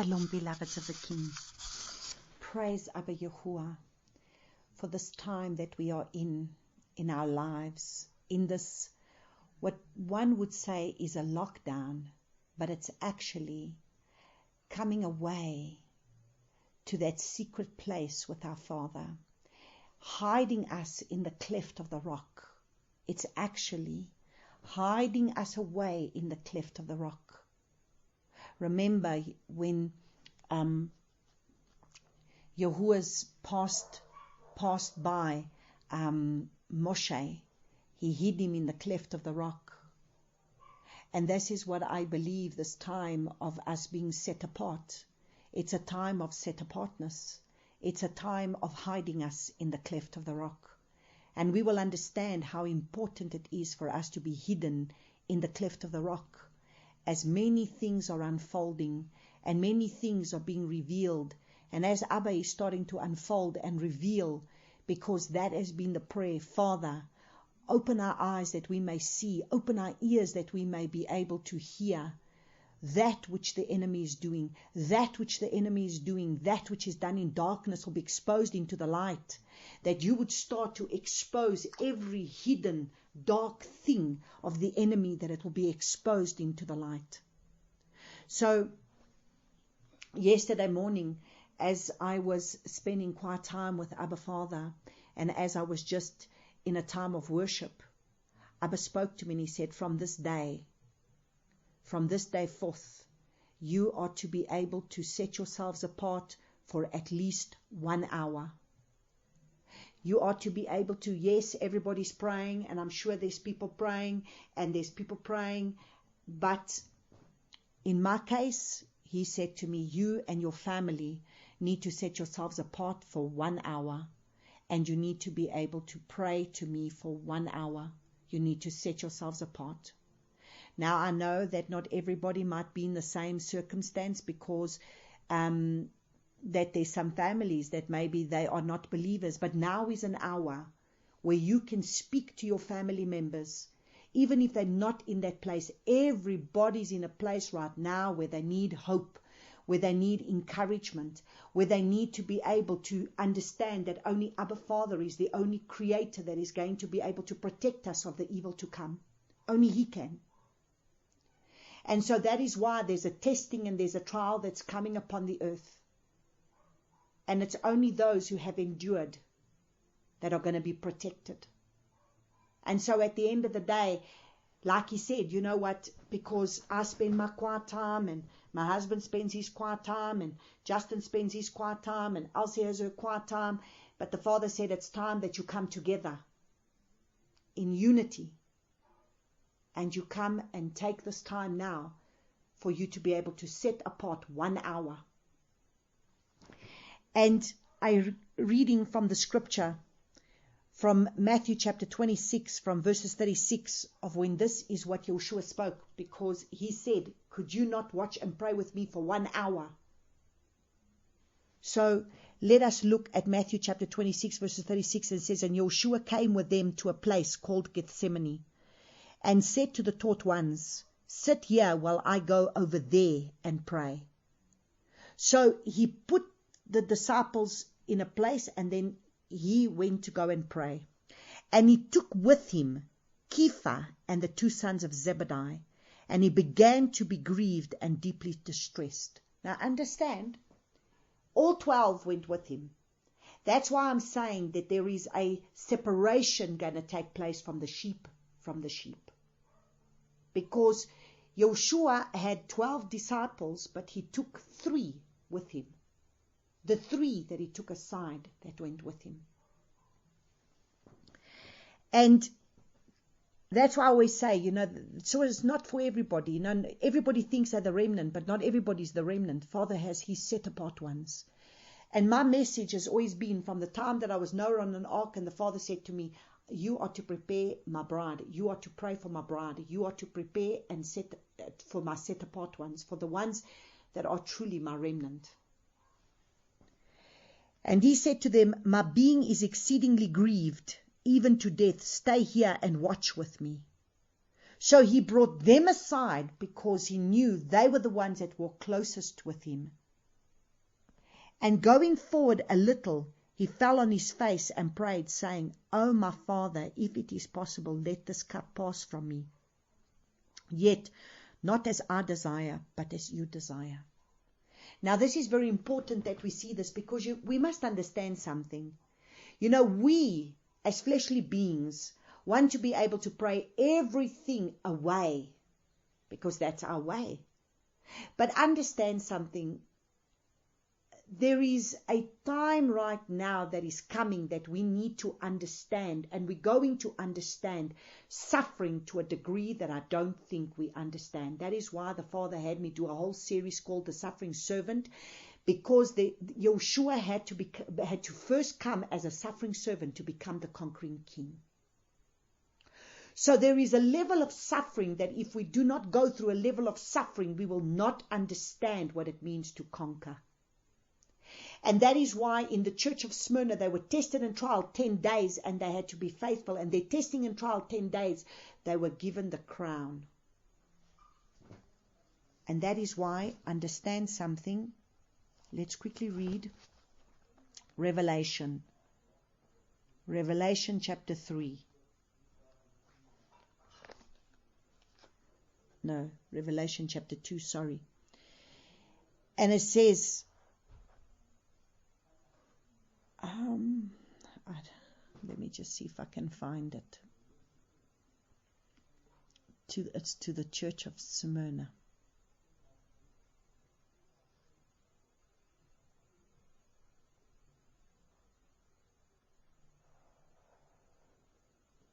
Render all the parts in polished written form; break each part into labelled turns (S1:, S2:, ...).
S1: Shalom, beloveds of the King. Praise Abba Yahuwah for this time that we are in our lives, in this, what one would say is a lockdown, but it's actually coming away to that secret place with our Father, hiding us in the cleft of the rock. It's actually hiding us away in the cleft of the rock. Remember when Yahuwah's passed by Moshe, he hid him in the cleft of the rock. And this is what I believe this time of us being set apart. It's a time of set apartness. It's a time of hiding us in the cleft of the rock. And we will understand how important it is for us to be hidden in the cleft of the rock, as many things are unfolding and many things are being revealed. And as Abba is starting to unfold and reveal, because that has been the prayer, Father, open our eyes that we may see, open our ears that we may be able to hear that which the enemy is doing, that which the enemy is doing, that which is done in darkness will be exposed into the light, that you would start to expose every hidden dark thing of the enemy, that it will be exposed into the light. So yesterday morning, as I was spending quiet time with Abba Father, and as I was just in a time of worship, Abba spoke to me and he said, from this day forth, you are to be able to set yourselves apart for at least 1 hour. You are to be able to, yes, everybody's praying, and I'm sure there's people praying, but in my case, he said to me, you and your family need to set yourselves apart for 1 hour, and you need to be able to pray to me for 1 hour. You need to set yourselves apart. Now, I know that not everybody might be in the same circumstance, because that there's some families that maybe they are not believers, but now is an hour where you can speak to your family members, even if they're not in that place. Everybody's in a place right now where they need hope, where they need encouragement, where they need to be able to understand that only Abba Father is the only creator that is going to be able to protect us of the evil to come. Only He can. And so that is why there's a testing and there's a trial that's coming upon the earth. And it's only those who have endured that are going to be protected. And so at the end of the day, like he said, you know what, because I spend my quiet time, and my husband spends his quiet time, and Justin spends his quiet time, and Elsie has her quiet time, but the Father said it's time that you come together in unity, and you come and take this time now for you to be able to set apart 1 hour. And I reading from the scripture from Matthew chapter 26, from verses 36, of when this is what Yeshua spoke, because he said, could you not watch and pray with me for 1 hour? So let us look at Matthew chapter 26, verses 36, and it says, and Yeshua came with them to a place called Gethsemane, and said to the taught ones, sit here while I go over there and pray. So he put the disciples in a place, and then he went to go and pray. And he took with him Kepha and the 2 sons of Zebedee, and he began to be grieved and deeply distressed. Now understand, all 12 went with him. That's why I'm saying that there is a separation going to take place from the sheep. Because Yeshua had 12 disciples, but he took 3 with him. The 3 that he took aside that went with him. And that's why I always say, so it's not for everybody. Everybody thinks they're the remnant, but not everybody's the remnant. Father has His set apart ones. And my message has always been from the time that I was Noah on an ark, and the Father said to me, you are to prepare my bride. You are to pray for my bride. You are to prepare and set for my set apart ones, for the ones that are truly my remnant. And he said to them, my being is exceedingly grieved, even to death. Stay here and watch with me. So he brought them aside, because he knew they were the ones that were closest with him, And going forward a little, he fell on his face and prayed, saying, "O my Father, if it is possible, let this cup pass from me. Yet not as I desire, but as you desire." Now this is very important that we see this, because we must understand something. We as fleshly beings want to be able to pray everything away, because that's our way. But understand something. There is a time right now that is coming that we need to understand, and we're going to understand suffering to a degree that I don't think we understand. That is why the Father had me do a whole series called The Suffering Servant, because Yeshua had to first come as a suffering servant to become the conquering king. So there is a level of suffering that if we do not go through a level of suffering, we will not understand what it means to conquer. And that is why in the church of Smyrna, they were tested and trialed 10 days, and they had to be faithful. And their testing and trial 10 days, they were given the crown. And that is why, understand something. Let's quickly read Revelation. Revelation chapter 3. No, Revelation chapter 2, sorry. And it says, let me just see if I can find it. It's to the church of Smyrna.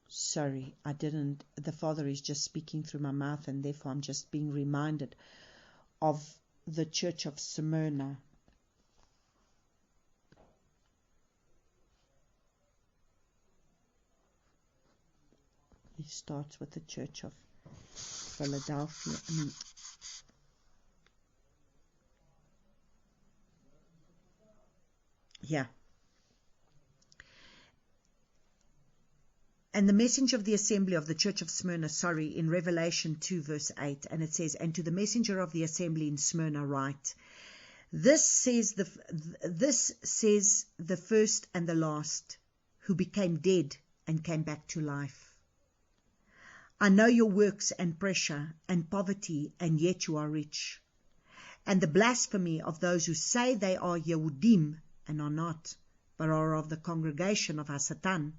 S1: Sorry, I didn't. The Father is just speaking through my mouth, and therefore I'm just being reminded of the church of Smyrna. He starts with the church of Philadelphia. Yeah. And the messenger of the assembly of the church of Smyrna, in Revelation 2 verse 8, and it says, "And to the messenger of the assembly in Smyrna write, This says the first and the last, who became dead and came back to life. I know your works and pressure and poverty, and yet you are rich. And the blasphemy of those who say they are Yehudim and are not, but are of the congregation of Hasatan.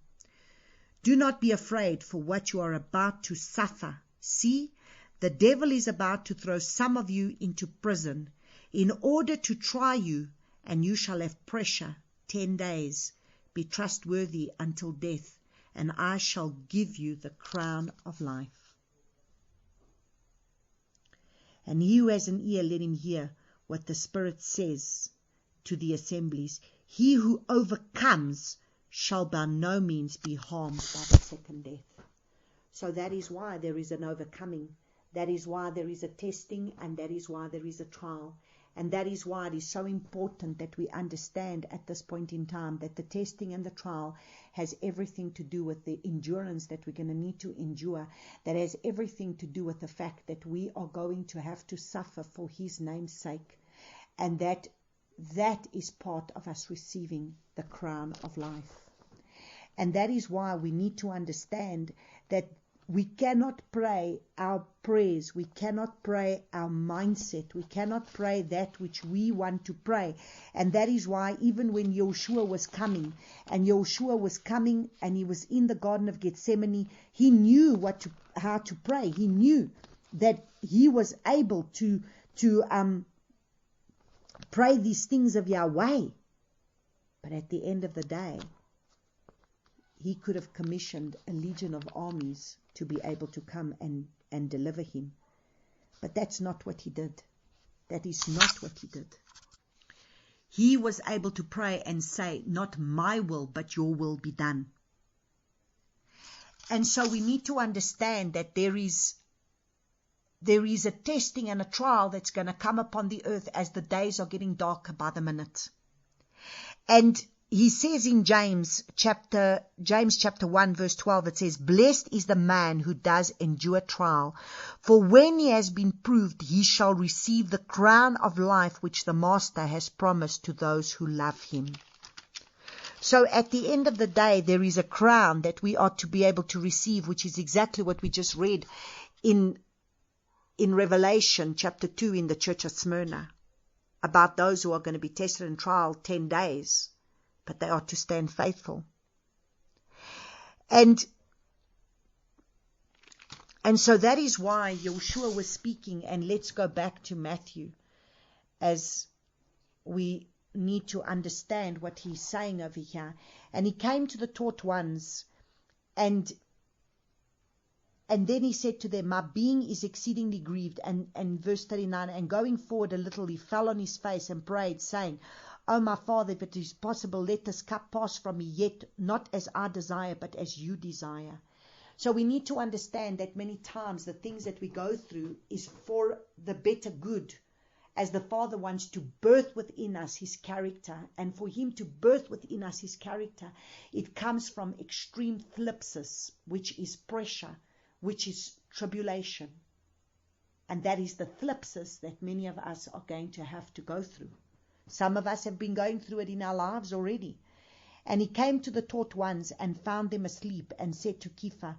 S1: Do not be afraid for what you are about to suffer. See, the devil is about to throw some of you into prison in order to try you, and you shall have pressure 10 days. Be trustworthy until death, and I shall give you the crown of life." And he who has an ear, let him hear what the Spirit says to the assemblies. He who overcomes shall by no means be harmed by the second death. So that is why there is an overcoming. That is why there is a testing, and that is why there is a trial. And that is why it is so important that we understand at this point in time that the testing and the trial has everything to do with the endurance that we're going to need to endure. That has everything to do with the fact that we are going to have to suffer for His name's sake. And that is part of us receiving the crown of life. And that is why we need to understand that we cannot pray our prayers, we cannot pray our mindset, we cannot pray that which we want to pray. And that is why even when Yeshua was coming and he was in the Garden of Gethsemane, he knew how to pray. He knew that he was able to pray these things of Yahweh. But at the end of the day, he could have commissioned a legion of armies to be able to come and deliver him. But that's not what he did. That is not what he did. He was able to pray and say, "Not my will, but your will be done." And so we need to understand that there is a testing and a trial that's going to come upon the earth as the days are getting darker by the minute. And he says in James chapter 1 verse 12, it says, "Blessed is the man who does endure trial, for when he has been proved, he shall receive the crown of life which the Master has promised to those who love him." So at the end of the day, there is a crown that we are to be able to receive, which is exactly what we just read in Revelation chapter 2 in the church of Smyrna, about those who are going to be tested and trialed 10 days, but they are to stand faithful. And so that is why Yeshua was speaking, and let's go back to Matthew, as we need to understand what he's saying over here. And he came to the taught ones, and then he said to them, "My being is exceedingly grieved." And verse 39, and going forward a little, he fell on his face and prayed, saying, "O my Father, if it is possible, let this cup pass from me, yet not as I desire, but as you desire." So we need to understand that many times the things that we go through is for the better good, as the Father wants to birth within us his character. And for him to birth within us his character, it comes from extreme thlipsis, which is pressure, which is tribulation. And that is the thlipsis that many of us are going to have to go through. Some of us have been going through it in our lives already. And he came to the taught ones and found them asleep, and said to Kepha,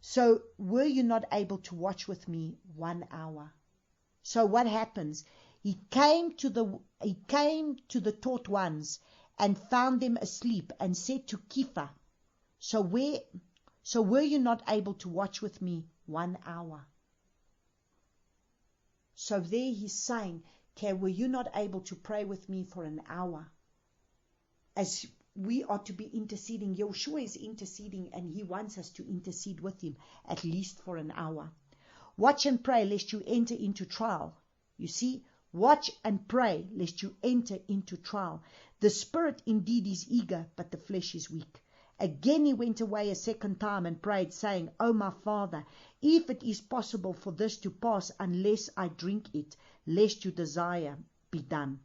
S1: "So were you not able to watch with me 1 hour?" So what happens? He came to the taught ones and found them asleep, and said to Kepha, So were you not able to watch with me 1 hour? So there he's saying, okay, were you not able to pray with me for an hour? As we are to be interceding, Yeshua is interceding, and he wants us to intercede with him at least for an hour. Watch and pray lest you enter into trial. You see, watch and pray lest you enter into trial. The spirit indeed is eager, but the flesh is weak. Again he went away a second time and prayed, saying, "O my Father, if it is possible for this to pass, unless I drink it, lest your desire be done.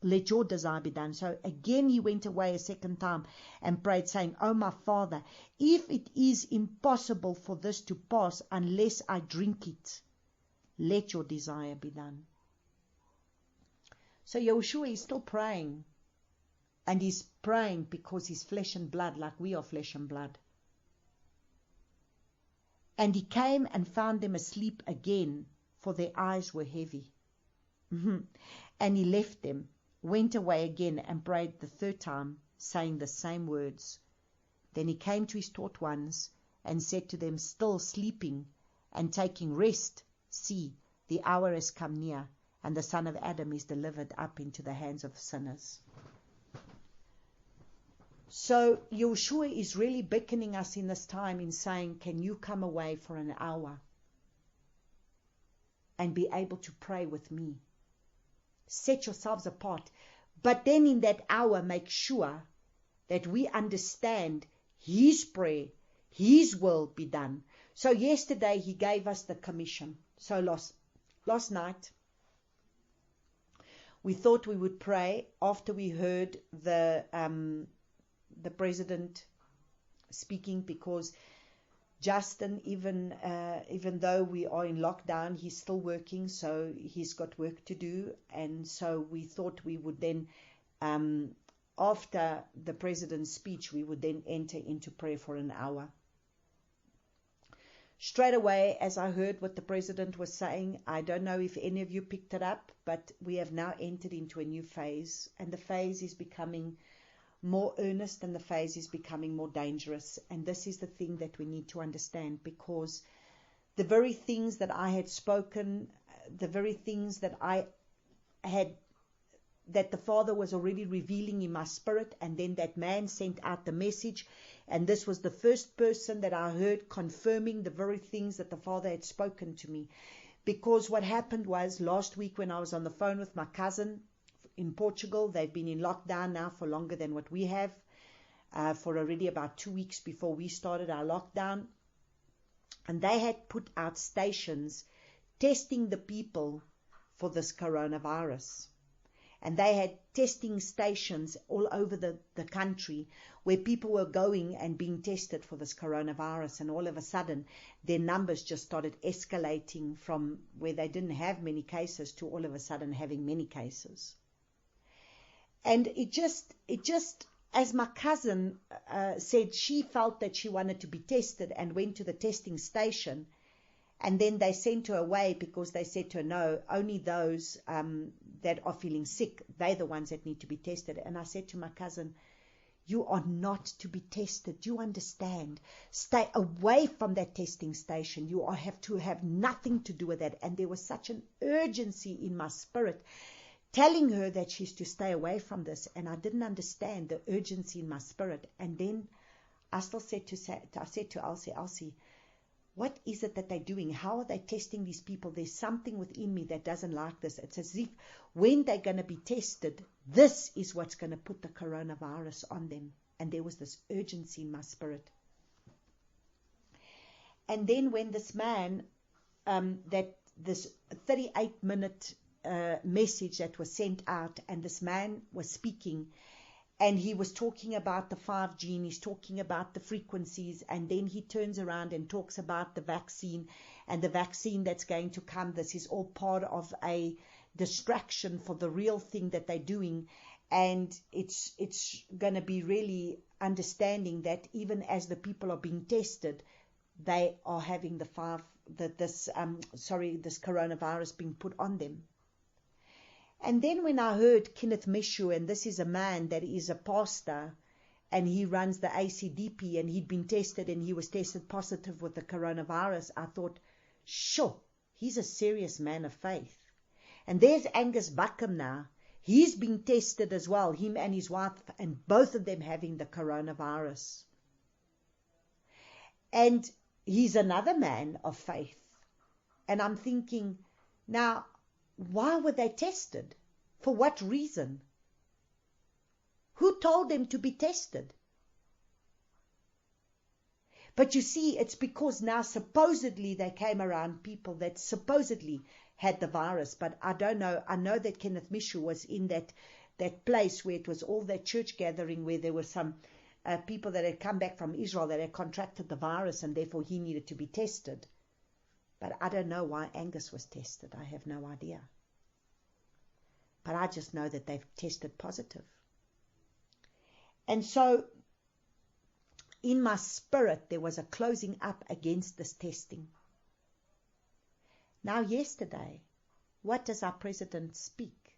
S1: Let your desire be done." So again he went away a second time and prayed, saying, "O my Father, if it is impossible for this to pass, unless I drink it, let your desire be done." So Yeshua is still praying. And he's praying because he's flesh and blood, like we are flesh and blood. And he came and found them asleep again, for their eyes were heavy. And he left them, went away again, and prayed the third time, saying the same words. Then he came to his taught ones, and said to them, still sleeping and taking rest, "See, the hour has come near, and the Son of Adam is delivered up into the hands of sinners." So Yeshua is really beckoning us in this time in saying, can you come away for an hour and be able to pray with me? Set yourselves apart. But then in that hour, make sure that we understand his prayer, his will be done. So yesterday he gave us the commission. So last night we thought we would pray after we heard the president speaking, because Justin, even though we are in lockdown, he's still working, so he's got work to do. And so we thought we would then, after the president's speech, we would then enter into prayer for an hour. Straight away, as I heard what the president was saying, I don't know if any of you picked it up, but we have now entered into a new phase, and the phase is becoming more earnest, and the phase is becoming more dangerous. And this is the thing that we need to understand, because the very things that I had spoken, the very things that that the Father was already revealing in my spirit, and then that man sent out the message, and this was the first person that I heard confirming the very things that the Father had spoken to me. Because what happened was, last week when I was on the phone with my cousin in Portugal, they've been in lockdown now for longer than what we have, for already about 2 weeks before we started our lockdown. And they had put out stations testing the people for this coronavirus. And they had testing stations all over the country where people were going and being tested for this coronavirus. And all of a sudden, their numbers just started escalating from where they didn't have many cases to all of a sudden having many cases. And it just, as my cousin said, she felt that she wanted to be tested and went to the testing station. And then they sent her away because they said to her, no, only those that are feeling sick, they're the ones that need to be tested. And I said to my cousin, you are not to be tested. Do you understand? Stay away from that testing station. You have to have nothing to do with that. And there was such an urgency in my spirit telling her that she's to stay away from this. And I didn't understand the urgency in my spirit. And then I said to Elsie, what is it that they're doing? How are they testing these people? There's something within me that doesn't like this. It's as if when they're going to be tested, this is what's going to put the coronavirus on them. And there was this urgency in my spirit. And then when this man, this 38-minute message that was sent out, and this man was speaking, and he was talking about the 5G, and he's talking about the frequencies, and then he turns around and talks about the vaccine and the vaccine that's going to come. This is all part of a distraction for the real thing that they're doing, and it's going to be really understanding that even as the people are being tested, they are having this coronavirus being put on them. And then when I heard Kenneth Meshu, and this is a man that is a pastor, and he runs the ACDP, and he'd been tested, and he was tested positive with the coronavirus, I thought, sure, he's a serious man of faith. And there's Angus Buckham now. He's been tested as well, him and his wife, and both of them having the coronavirus. And he's another man of faith. And I'm thinking, now, why were they tested? For what reason? Who told them to be tested? But you see, it's because now supposedly they came around people that supposedly had the virus. But I don't know. I know that Kenneth Meshu was in that place where it was all that church gathering where there were some people that had come back from Israel that had contracted the virus, and therefore he needed to be tested. But I don't know why Angus was tested. I have no idea. But I just know that they've tested positive. And so, in my spirit, there was a closing up against this testing. Now, yesterday, what does our president speak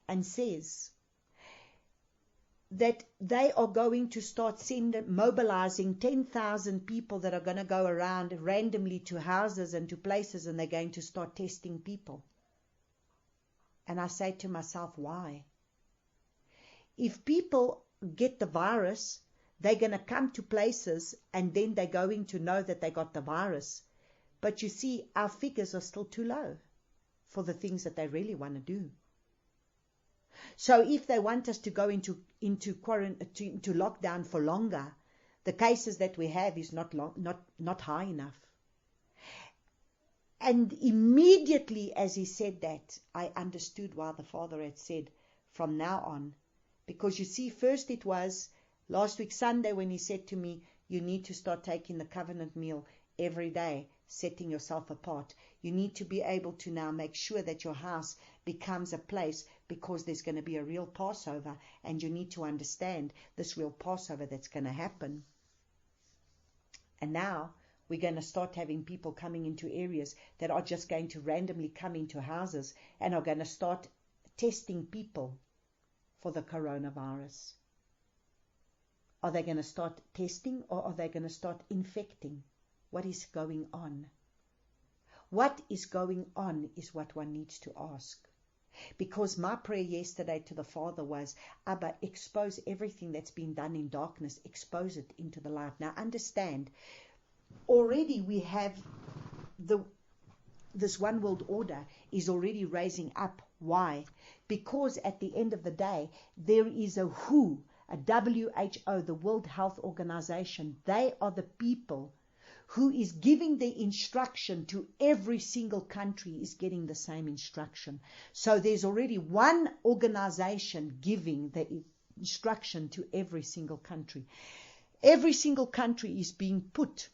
S1: and says? That they are going to start mobilizing 10,000 people that are going to go around randomly to houses and to places, and they're going to start testing people. And I say to myself, why? If people get the virus, they're going to come to places, and then they're going to know that they got the virus. But you see, our figures are still too low for the things that they really want to do. So if they want us to go into lockdown for longer, the cases that we have is not high enough. And immediately as he said that, I understood why the Father had said from now on. Because you see, first it was last week Sunday when he said to me, you need to start taking the covenant meal every day, setting yourself apart. You need to be able to now make sure that your house becomes a place, because there's going to be a real Passover, and you need to understand this real Passover that's going to happen. And now we're going to start having people coming into areas that are just going to randomly come into houses and are going to start testing people for the coronavirus. Are they going to start testing, or are they going to start infecting? What is going on? What is going on is what one needs to ask. Because my prayer yesterday to the Father was, Abba, expose everything that's been done in darkness, expose it into the light. Now understand, already we have this one world order is already raising up. Why? Because at the end of the day, there is a WHO, a WHO, the World Health Organization. They are the people who is giving the instruction to every single country is getting the same instruction. So there's already one organization giving the instruction to every single country. Every single country is being put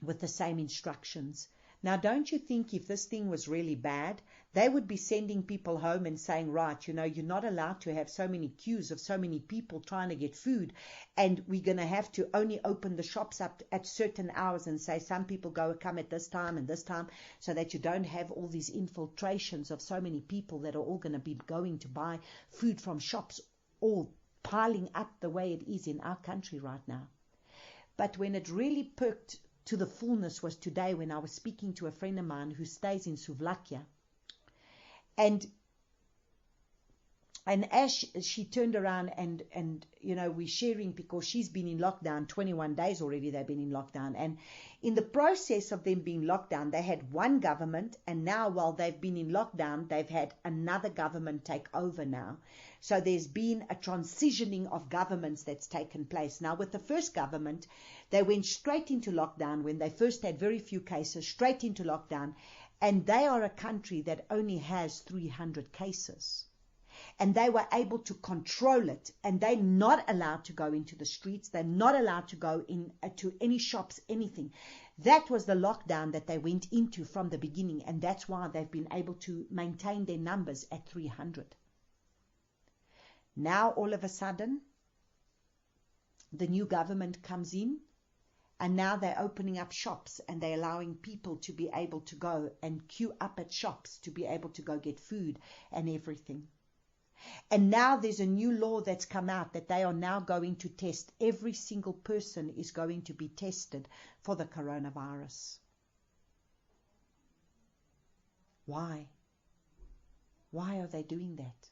S1: with the same instructions. Now, don't you think if this thing was really bad, they would be sending people home and saying, right, you're not allowed to have so many queues of so many people trying to get food, and we're going to have to only open the shops up at certain hours and say some people come at this time and this time, so that you don't have all these infiltrations of so many people that are all going to be going to buy food from shops, all piling up the way it is in our country right now. But when it really perked to the fullness was today when I was speaking to a friend of mine who stays in Slovakia. And as she turned around and we're sharing, because she's been in lockdown 21 days already. They've been in lockdown, and in the process of them being locked down, they had one government, and now while they've been in lockdown, they've had another government take over now. So there's been a transitioning of governments that's taken place. Now with the first government, they went straight into lockdown when they first had very few cases, straight into lockdown, and they are a country that only has 300 cases. And they were able to control it, and they're not allowed to go into the streets. They're not allowed to go in to any shops, anything. That was the lockdown that they went into from the beginning, and that's why they've been able to maintain their numbers at 300. Now, all of a sudden, the new government comes in, and now they're opening up shops, and they're allowing people to be able to go and queue up at shops to be able to go get food and everything. And now there's a new law that's come out that they are now going to test. Every single person is going to be tested for the coronavirus. Why? Why are they doing that?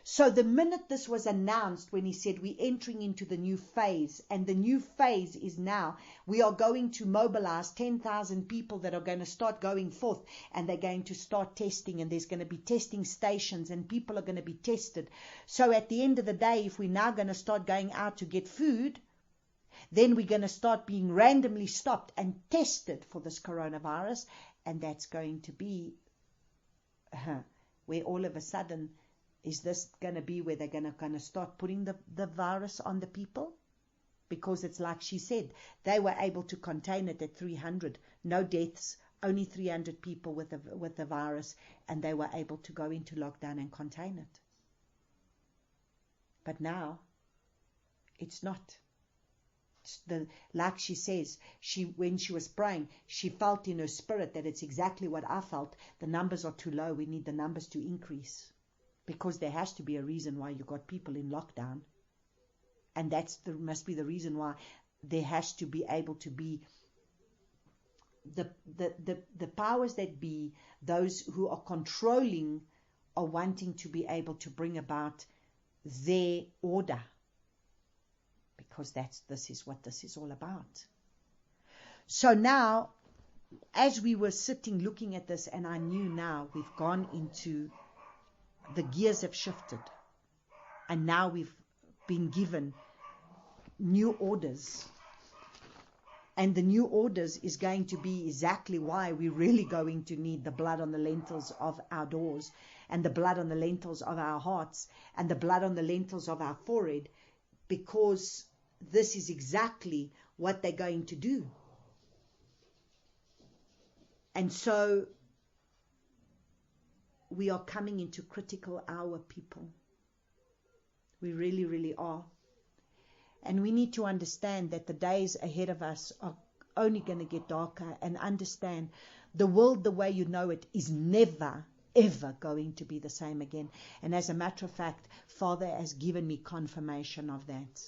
S1: So the minute this was announced, when he said we're entering into the new phase, and the new phase is now, we are going to mobilize 10,000 people that are going to start going forth, and they're going to start testing, and there's going to be testing stations, and people are going to be tested. So at the end of the day, if we're now going to start going out to get food, then we're going to start being randomly stopped and tested for this coronavirus, and that's going to be where all of a sudden, is this going to be where they're going to start putting the virus on the people? Because it's like she said, they were able to contain it at 300. No deaths, only 300 people with the virus, and they were able to go into lockdown and contain it. But now, it's not. Like she says, when she was praying, she felt in her spirit that it's exactly what I felt. The numbers are too low. We need the numbers to increase. Because there has to be a reason why you got people in lockdown. And must be the reason why there has to be able to be the powers that be, those who are controlling, are wanting to be able to bring about their order. Because this is what this is all about. So now, as we were sitting looking at this, and I knew now we've gone into, the gears have shifted, and now we've been given new orders, and the new orders is going to be exactly why we're really going to need the blood on the lintels of our doors, and the blood on the lintels of our hearts, and the blood on the lintels of our forehead, because this is exactly what they're going to do. And so we are coming into critical hour, people. We really, really are. And we need to understand that the days ahead of us are only going to get darker, and understand the world the way you know it is never, ever going to be the same again. And as a matter of fact, Father has given me confirmation of that.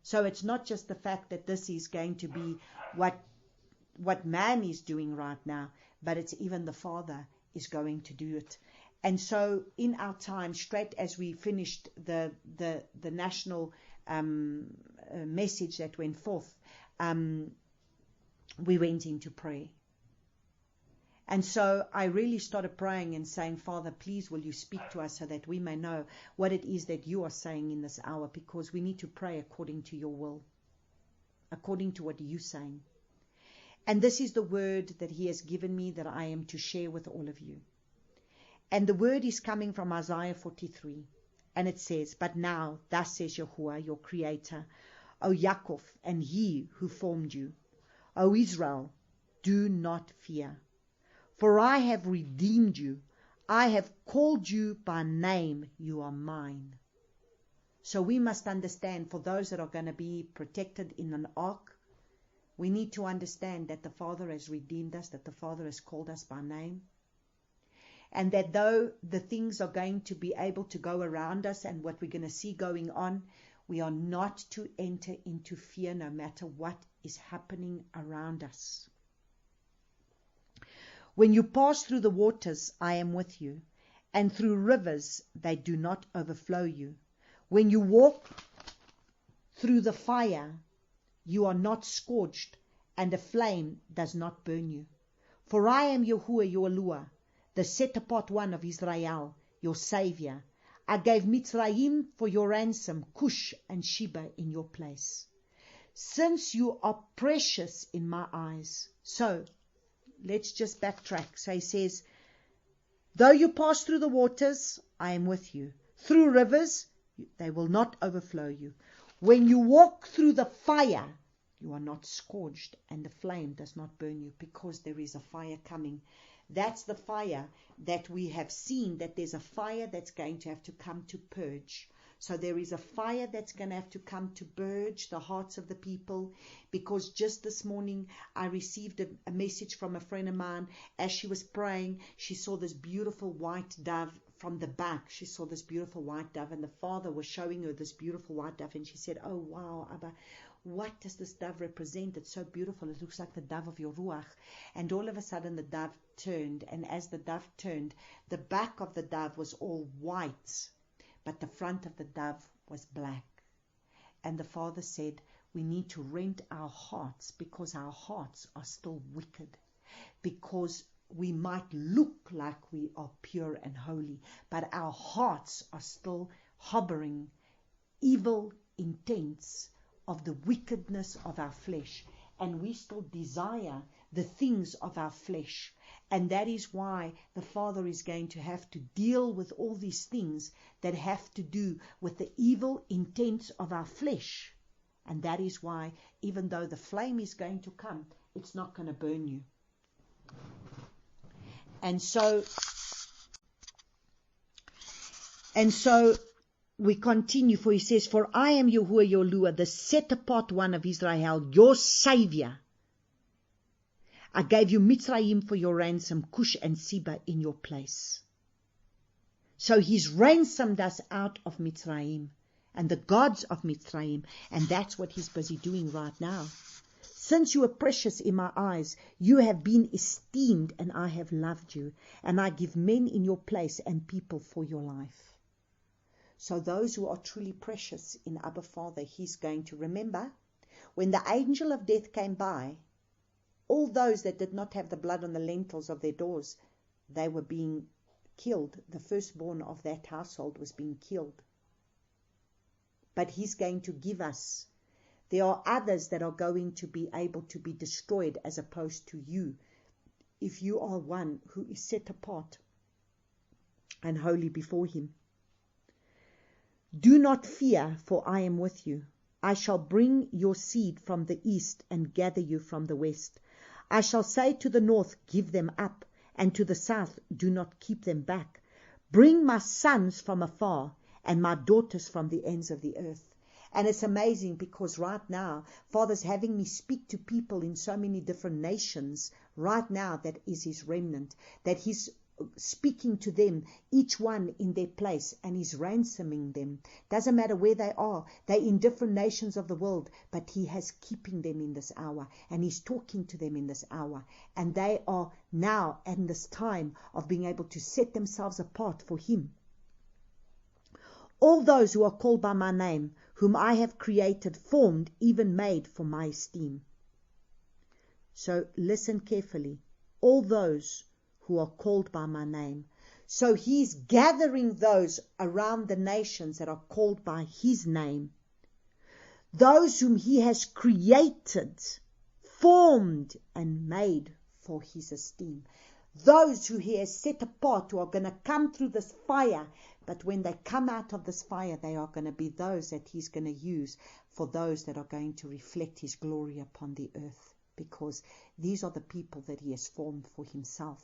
S1: So it's not just the fact that this is going to be what man is doing right now, but it's even the Father is going to do it. And so in our time, straight as we finished the national message that went forth, we went into prayer. And so I really started praying and saying, Father, please will you speak to us so that we may know what it is that you are saying in this hour, because we need to pray according to your will. according to what you're saying. And this is the word that he has given me that I am to share with all of you. And the word is coming from Isaiah 43. And it says, "But now, thus says Yahuwah, your creator, O Yaakov, and he who formed you, O Israel, do not fear. For I have redeemed you. I have called you by name. You are mine." So we must understand, for those that are going to be protected in an ark, we need to understand that the Father has redeemed us, that the Father has called us by name. And that though the things are going to be able to go around us and what we're going to see going on, we are not to enter into fear no matter what is happening around us. "When you pass through the waters, I am with you, and through rivers, they do not overflow you. When you walk through the fire, you are not scorched, and a flame does not burn you. For I am Yahuwah, your Eloah, the set-apart one of Israel, your Savior. I gave Mitzrayim for your ransom, Cush and Sheba in your place. Since you are precious in my eyes." So, let's just backtrack. So he says, "Though you pass through the waters, I am with you. Through rivers, they will not overflow you. When you walk through the fire, you are not scorched, and the flame does not burn you," because there is a fire coming. That's the fire that we have seen, that there's a fire that's going to have to come to purge. So there is a fire that's going to have to come to purge the hearts of the people, because just this morning I received a message from a friend of mine. As she was praying, she saw this beautiful white dove from the back. She saw this beautiful white dove, and the Father was showing her this beautiful white dove, and she said, "Oh wow, Abba, what does this dove represent? It's so beautiful. It looks like the dove of your Ruach." And all of a sudden the dove turned, and as the dove turned, the back of the dove was all white, but the front of the dove was black. And the Father said, we need to rent our hearts, because our hearts are still wicked, because we might look like we are pure and holy, but our hearts are still harboring evil intents of the wickedness of our flesh, and we still desire the things of our flesh. And that is why the Father is going to have to deal with all these things that have to do with the evil intents of our flesh. And that is why, even though the flame is going to come, it's not going to burn you. And so we continue, for he says, "For I am Yahuwah your Eloah, the set-apart one of Israel, your Savior. I gave you Mitzrayim for your ransom, Cush and Sheba in your place." So he's ransomed us out of Mitzrayim and the gods of Mitzrayim, and that's what he's busy doing right now. "Since you are precious in my eyes, you have been esteemed, and I have loved you, and I give men in your place and people for your life." So those who are truly precious in Abba Father, he's going to remember. When the angel of death came by, all those that did not have the blood on the lintels of their doors, they were being killed. The firstborn of that household was being killed. But he's going to give us. There are others that are going to be able to be destroyed, as opposed to you, if you are one who is set apart and holy before him. "Do not fear, for I am with you. I shall bring your seed from the east and gather you from the west. I shall say to the north, give them up, and to the south, do not keep them back. Bring my sons from afar and my daughters from the ends of the earth." And it's amazing, because right now, Father's having me speak to people in so many different nations right now that is his remnant, that he's speaking to them, each one in their place, and he's ransoming them. Doesn't matter where they are. They're in different nations of the world, but he has keeping them in this hour, and he's talking to them in this hour. And they are now in this time of being able to set themselves apart for him. "All those who are called by my name, whom I have created, formed, even made for my esteem." So listen carefully. All those who are called by my name. So he's gathering those around the nations that are called by his name. those whom he has created, formed, and made for his esteem. Those who he has set apart, who are going to come through this fire, but when they come out of this fire, they are going to be those that he's going to use for those that are going to reflect his glory upon the earth, because these are the people that he has formed for himself,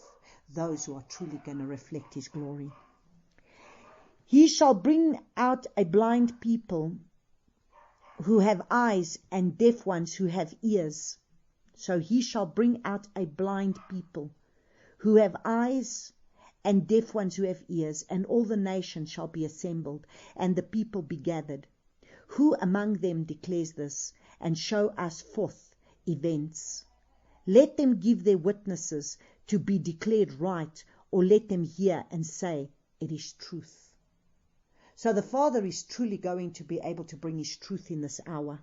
S1: those who are truly going to reflect his glory. He shall bring out a blind people who have eyes, and deaf ones who have ears. So he shall bring out a blind people who have eyes, and deaf ones who have ears, and all the nations shall be assembled, and the people be gathered. Who among them declares this, and show us forth events? Let them give their witnesses to be declared right, or let them hear and say, it is truth. So the Father is truly going to be able to bring his truth in this hour.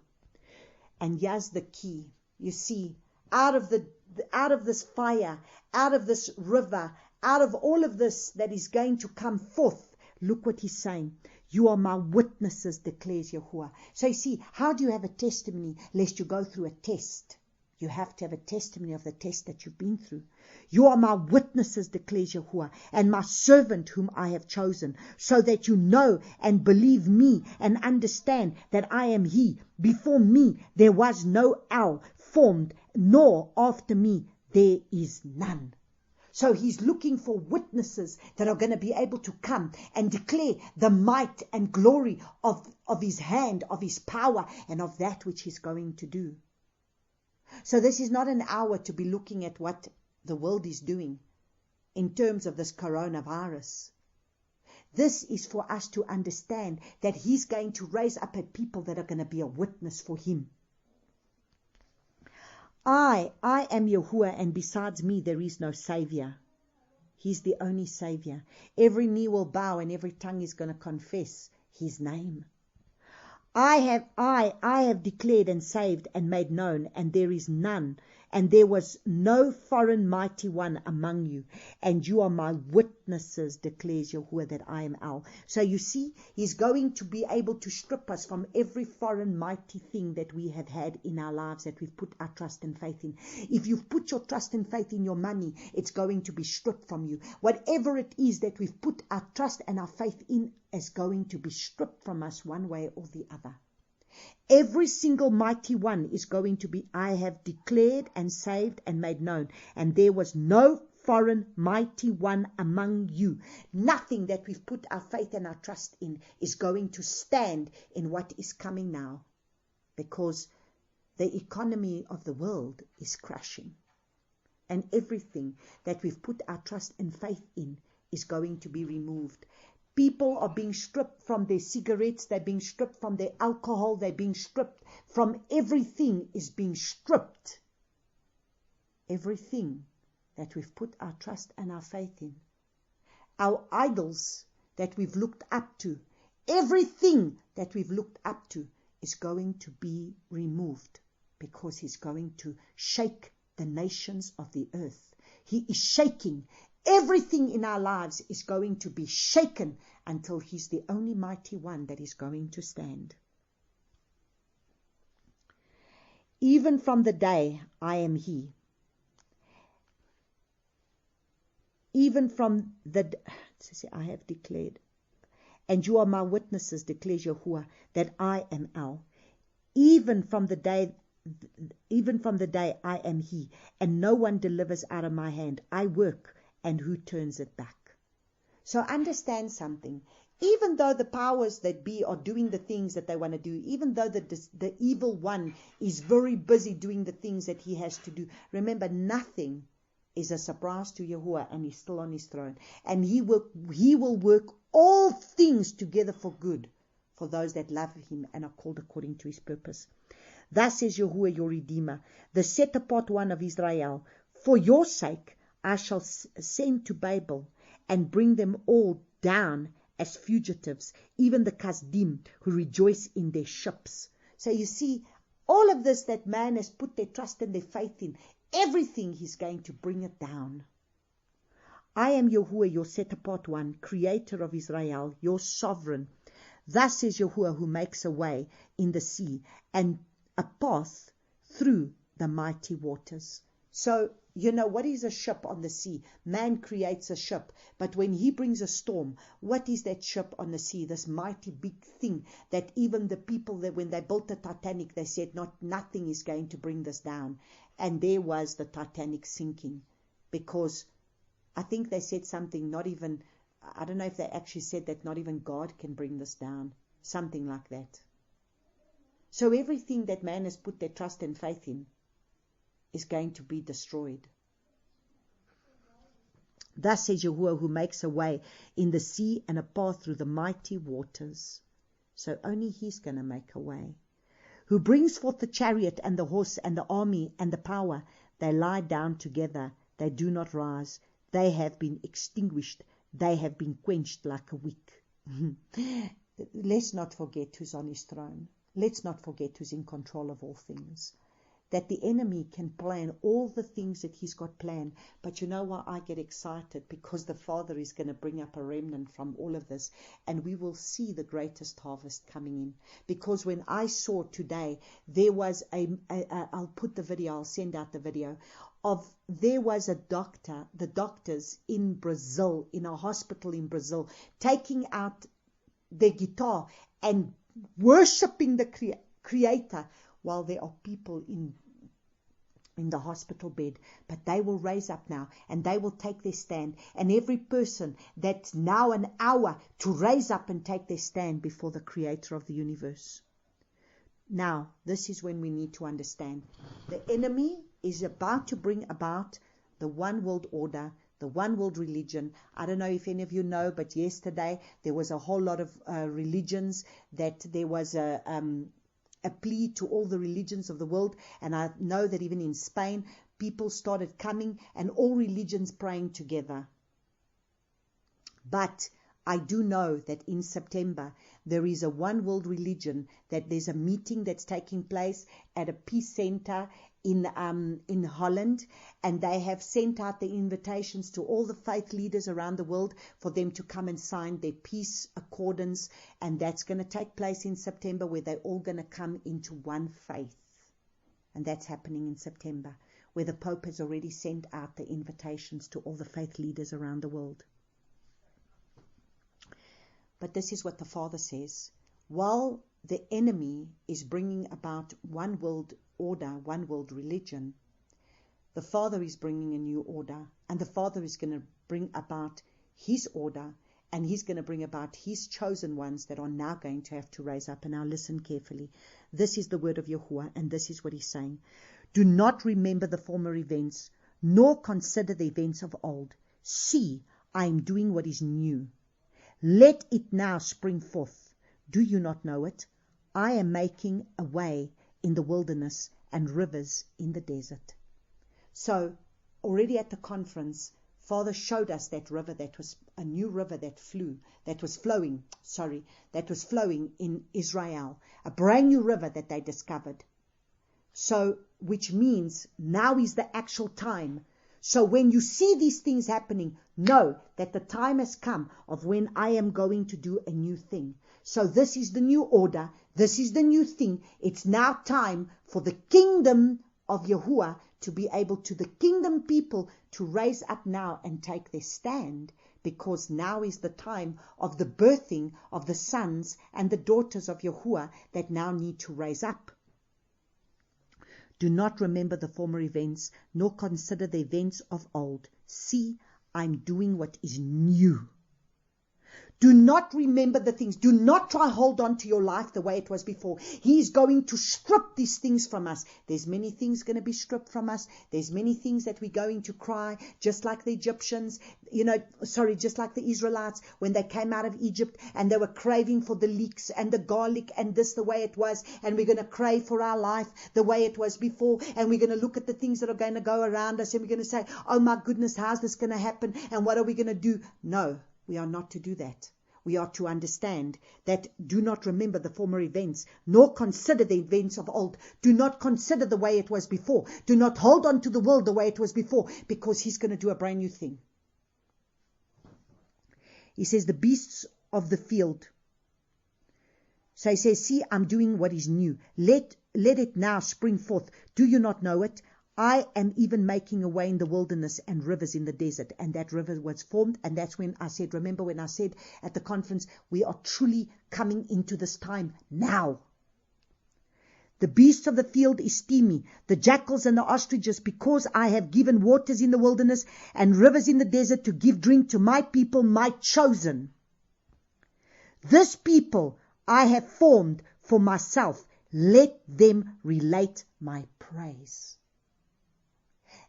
S1: And here's the key. You see, out of this fire, out of this river, out of all of this that is going to come forth, look what he's saying. You are my witnesses, declares Yahuwah. So you see, how do you have a testimony lest you go through a test? You have to have a testimony of the test that you've been through. You are my witnesses, declares Yahuwah, and my servant whom I have chosen, so that you know and believe me and understand that I am he. Before me there was no El formed, nor after me there is none. So he's looking for witnesses that are going to be able to come and declare the might and glory of his hand, of his power, and of that which he's going to do. So this is not an hour to be looking at what the world is doing in terms of this coronavirus. This is for us to understand that he's going to raise up a people that are going to be a witness for him. I am Yahuwah, and besides me there is no Savior. He's the only Savior. Every knee will bow and every tongue is going to confess his name. I have declared and saved and made known, and there is none, and there was no foreign mighty one among you, and you are my witnesses, declares Yahuwah, that I am El. So you see, he's going to be able to strip us from every foreign mighty thing that we have had in our lives, that we've put our trust and faith in. If you've put your trust and faith in your money, it's going to be stripped from you. Whatever it is that we've put our trust and our faith in is going to be stripped from us one way or the other. Every single mighty one is going to be, I have declared and saved and made known, and there was no foreign mighty one among you. Nothing that we've put our faith and our trust in is going to stand in what is coming now, because the economy of the world is crashing, and everything that we've put our trust and faith in is going to be removed. People are being stripped from their cigarettes, they're being stripped from their alcohol, they're being stripped from everything is being stripped. Everything that we've put our trust and our faith in. Our idols that we've looked up to, everything that we've looked up to is going to be removed, because he's going to shake the nations of the earth. He is shaking. Everything in our lives is going to be shaken until he's the only mighty one that is going to stand. Even from the day I am he. Even from the, I have declared, and you are my witnesses, declares Yahuwah, that I am El. Even from the day I am he, and no one delivers out of my hand. I work, and who turns it back? So understand something. Even though the powers that be are doing the things that they want to do, even though the evil one is very busy doing the things that he has to do, remember, nothing is a surprise to Yahuwah, and he's still on his throne. And he will work all things together for good for those that love him and are called according to his purpose. Thus says Yahuwah, your Redeemer, the set apart one of Israel. For your sake I shall send to Babel and bring them all down as fugitives, even the Kasdim who rejoice in their ships. So you see, all of this that man has put their trust and their faith in, everything he's going to bring it down. I am Yahuwah, your set apart one, creator of Israel, your sovereign, Thus says Yahuwah, who makes a way in the sea and a path through the mighty waters. So, what is a ship on the sea? Man creates a ship. But when he brings a storm, what is that ship on the sea? This mighty big thing that even the people, that when they built the Titanic, they said nothing is going to bring this down. And there was the Titanic sinking. Because I think they said something, I don't know if they actually said that not even God can bring this down. Something like that. So everything that man has put their trust and faith in is going to be destroyed. Thus says Yahuwah, who makes a way in the sea and a path through the mighty waters. So only he's going to make a way. Who brings forth the chariot and the horse and the army and the power. They lie down together. They do not rise. They have been extinguished. They have been quenched like a wick. Let's not forget who's on his throne. Let's not forget who's in control of all things. That the enemy can plan all the things that he's got planned. But you know why I get excited? Because the Father is going to bring up a remnant from all of this. And we will see the greatest harvest coming in. Because when I saw today, there was I'll put the video, I'll send out the video, there was a doctor, the doctors in Brazil, in a hospital in Brazil, taking out their guitar and worshipping the Creator, while there are people in the hospital bed. But they will raise up now and they will take their stand. And every person that's now an hour to raise up and take their stand before the Creator of the universe. Now, this is when we need to understand. The enemy is about to bring about the one world order, the one world religion. I don't know if any of you know, but yesterday there was a whole lot of religions, that there was a plea to all the religions of the world. And I know that even in Spain, people started coming and all religions praying together. But I do know that in September, there is a one world religion, that there's a meeting that's taking place at a peace center in Holland, and they have sent out the invitations to all the faith leaders around the world for them to come and sign their peace accordance, and that's going to take place in September, where they're all going to come into one faith. And that's happening in September, where the Pope has already sent out the invitations to all the faith leaders around the world. But this is what the Father says. While the enemy is bringing about one world order, one world religion, the Father is bringing a new order. And the Father is going to bring about his order, and he's going to bring about his chosen ones that are now going to have to raise up. And now listen carefully. This is the word of Yahuwah, and this is what he's saying. Do not remember the former events, nor consider the events of old. See, I am doing what is new. Let it now spring forth. Do you not know it? I am making a way in the wilderness and rivers in the desert. So, already at the conference, Father showed us that river, that was a new river that was flowing in Israel. A brand new river that they discovered. So, which means now is the actual time. So when you see these things happening, know that the time has come of when I am going to do a new thing. So this is the new order. This is the new thing. It's now time for the kingdom of Yahuwah to be able to, the kingdom people, to raise up now and take their stand. Because now is the time of the birthing of the sons and the daughters of Yahuwah that now need to raise up. Do not remember the former events, nor consider the events of old. See, I'm doing what is new. Do not remember the things. Do not try hold on to your life the way it was before. He is going to strip these things from us. There's many things going to be stripped from us. There's many things that we're going to cry, just like the Egyptians, just like the Israelites when they came out of Egypt and they were craving for the leeks and the garlic and this the way it was. And we're going to crave for our life the way it was before. And we're going to look at the things that are going to go around us and we're going to say, oh my goodness, how's this going to happen? And what are we going to do? No. We are not to do that. We are to understand that do not remember the former events, nor consider the events of old. Do not consider the way it was before. Do not hold on to the world the way it was before, because he's going to do a brand new thing. He says, the beasts of the field So he says, see, I'm doing what is new. Let it now spring forth. Do you not know it? I am even making a way in the wilderness and rivers in the desert. And that river was formed. And that's when I said, remember when I said at the conference, we are truly coming into this time now. The beasts of the field esteem me, the jackals and the ostriches, because I have given waters in the wilderness and rivers in the desert to give drink to my people, my chosen. This people I have formed for myself. Let them relate my praise.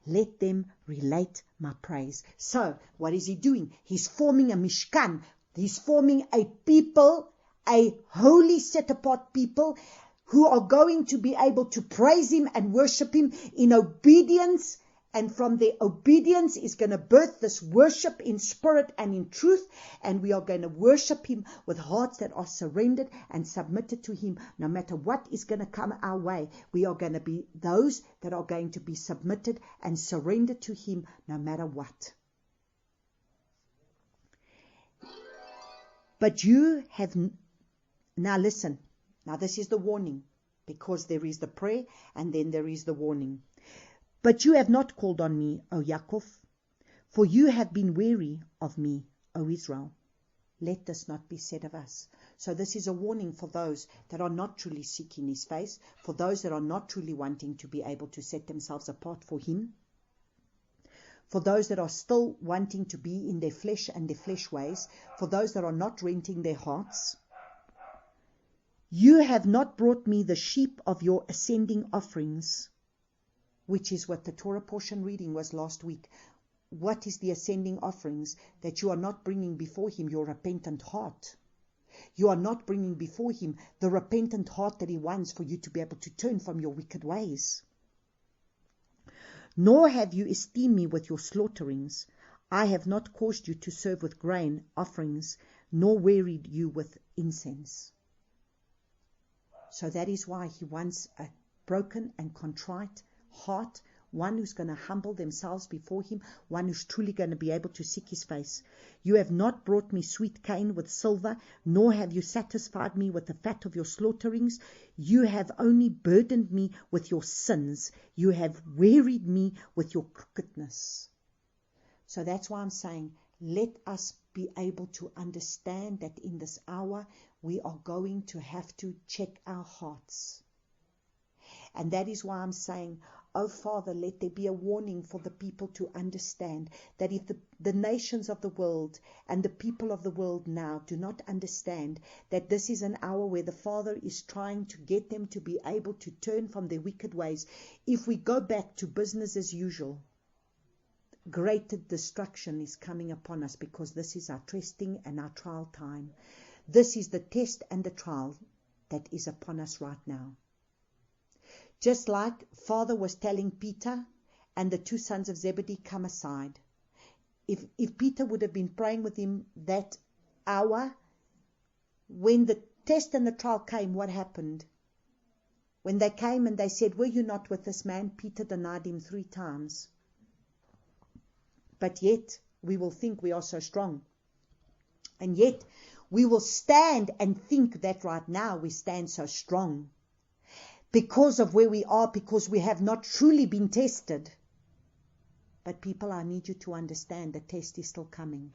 S1: Let them relate my praise. So, what is he doing? He's forming a Mishkan. He's forming a people, a holy set apart people, who are going to be able to praise him and worship him in obedience. And from their obedience is going to birth this worship in spirit and in truth. And we are going to worship him with hearts that are surrendered and submitted to him. No matter what is going to come our way, we are going to be those that are going to be submitted and surrendered to him no matter what. But you have... Now listen. Now this is the warning, because there is the prayer and then there is the warning. But you have not called on me, O Yaakov, for you have been weary of me, O Israel. Let this not be said of us. So this is a warning for those that are not truly seeking his face, for those that are not truly wanting to be able to set themselves apart for him, for those that are still wanting to be in their flesh and their flesh ways, for those that are not renting their hearts. You have not brought me the sheep of your ascending offerings, which is what the Torah portion reading was last week. What is the ascending offerings? That you are not bringing before him your repentant heart. You are not bringing before him the repentant heart that he wants for you to be able to turn from your wicked ways. Nor have you esteemed me with your slaughterings. I have not caused you to serve with grain offerings, nor wearied you with incense. So that is why he wants a broken and contrite heart, one who's going to humble themselves before him, one who's truly going to be able to seek his face. You have not brought me sweet cane with silver, nor have you satisfied me with the fat of your slaughterings. You have only burdened me with your sins. You have wearied me with your crookedness. So that's why I'm saying, let us be able to understand that in this hour, we are going to have to check our hearts. And that is why I'm saying, oh Father, let there be a warning for the people to understand that if the nations of the world and the people of the world now do not understand that this is an hour where the Father is trying to get them to be able to turn from their wicked ways, if we go back to business as usual, greater destruction is coming upon us, because this is our testing and our trial time. This is the test and the trial that is upon us right now. Just like Father was telling Peter and the two sons of Zebedee, come aside. If Peter would have been praying with him that hour, when the test and the trial came, what happened? When they came and they said, were you not with this man? Peter denied him 3 times. But yet, we will think we are so strong. And yet, we will stand and think that right now we stand so strong. Because of where we are, because we have not truly been tested. But people, I need you to understand the test is still coming.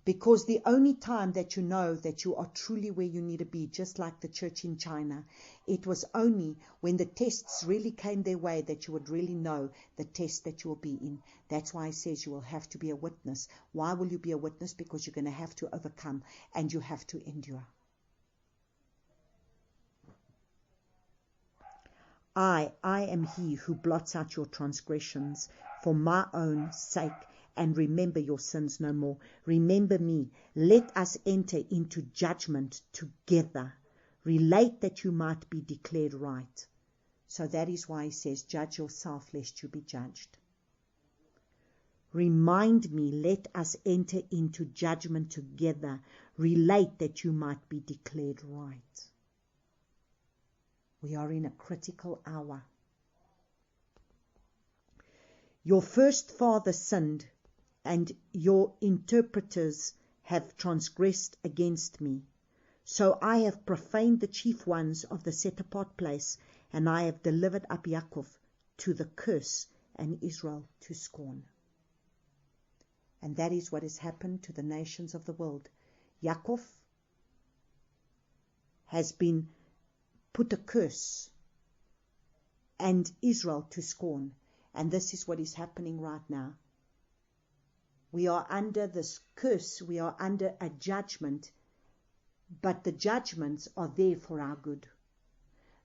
S1: Because the only time that you know that you are truly where you need to be, just like the church in China, it was only when the tests really came their way that you would really know the test that you will be in. That's why it says you will have to be a witness. Why will you be a witness? Because you're going to have to overcome and you have to endure. I am he who blots out your transgressions for my own sake, and remember your sins no more. Remember me. Let us enter into judgment together. Relate that you might be declared right. So that is why he says, judge yourself lest you be judged. Remind me, let us enter into judgment together. Relate that you might be declared right. We are in a critical hour. Your first father sinned, and your interpreters have transgressed against me. So I have profaned the chief ones of the set-apart place, and I have delivered up Yaakov to the curse and Israel to scorn. And that is what has happened to the nations of the world. Yaakov has been put a curse and Israel to scorn. And this is what is happening right now. We are under this curse. We are under a judgment. But the judgments are there for our good.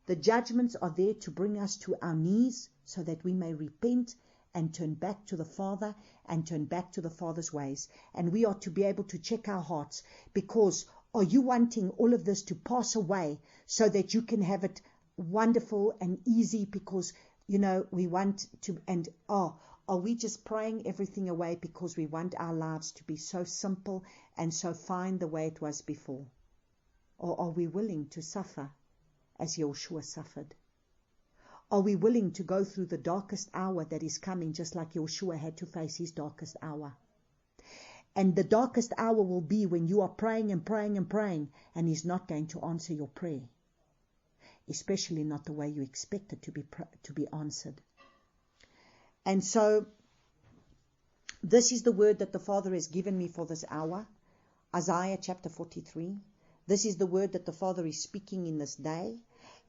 S1: The judgments are there to bring us to our knees so that we may repent and turn back to the Father and turn back to the Father's ways. And we are to be able to check our hearts, because are you wanting all of this to pass away so that you can have it wonderful and easy? Because, we want to, and are we just praying everything away because we want our lives to be so simple and so fine the way it was before? Or are we willing to suffer as Joshua suffered? Are we willing to go through the darkest hour that is coming, just like Joshua had to face his darkest hour? And the darkest hour will be when you are praying and praying and praying, and He's not going to answer your prayer, especially not the way you expect it to be answered. And so, this is the word that the Father has given me for this hour, Isaiah chapter 43. This is the word that the Father is speaking in this day.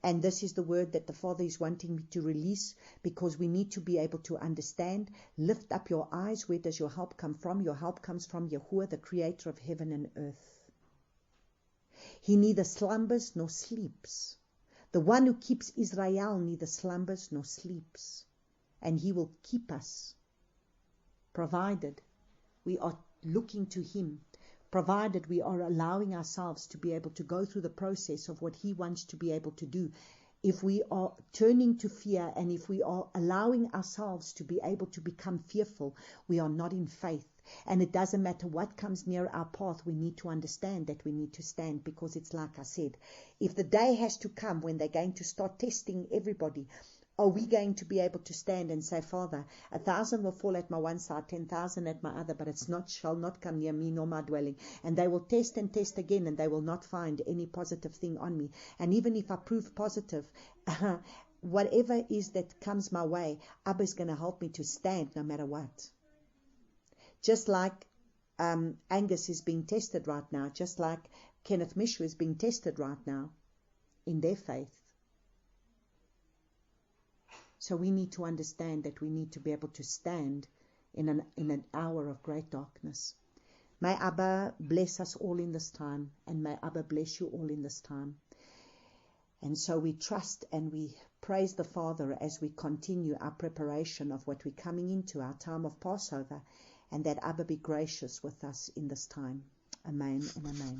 S1: And this is the word that the Father is wanting me to release, because we need to be able to understand. Lift up your eyes. Where does your help come from? Your help comes from Yahuwah, the creator of heaven and earth. He neither slumbers nor sleeps. The one who keeps Israel neither slumbers nor sleeps. And He will keep us, provided we are looking to Him, provided we are allowing ourselves to be able to go through the process of what He wants to be able to do. If we are turning to fear, and if we are allowing ourselves to be able to become fearful, we are not in faith. And it doesn't matter what comes near our path, we need to understand that we need to stand, because it's like I said, if the day has to come when they're going to start testing everybody, are we going to be able to stand and say, Father, 1,000 will fall at my one side, 10,000 at my other, but shall not come near me nor my dwelling. And they will test and test again, and they will not find any positive thing on me. And even if I prove positive, whatever is that comes my way, Abba is going to help me to stand no matter what. Just like Angus is being tested right now, just like Kenneth Mishu is being tested right now in their faith. So we need to understand that we need to be able to stand in an hour of great darkness. May Abba bless us all in this time, and may Abba bless you all in this time. And so we trust and we praise the Father as we continue our preparation of what we're coming into, our time of Passover, and that Abba be gracious with us in this time. Amen and amen.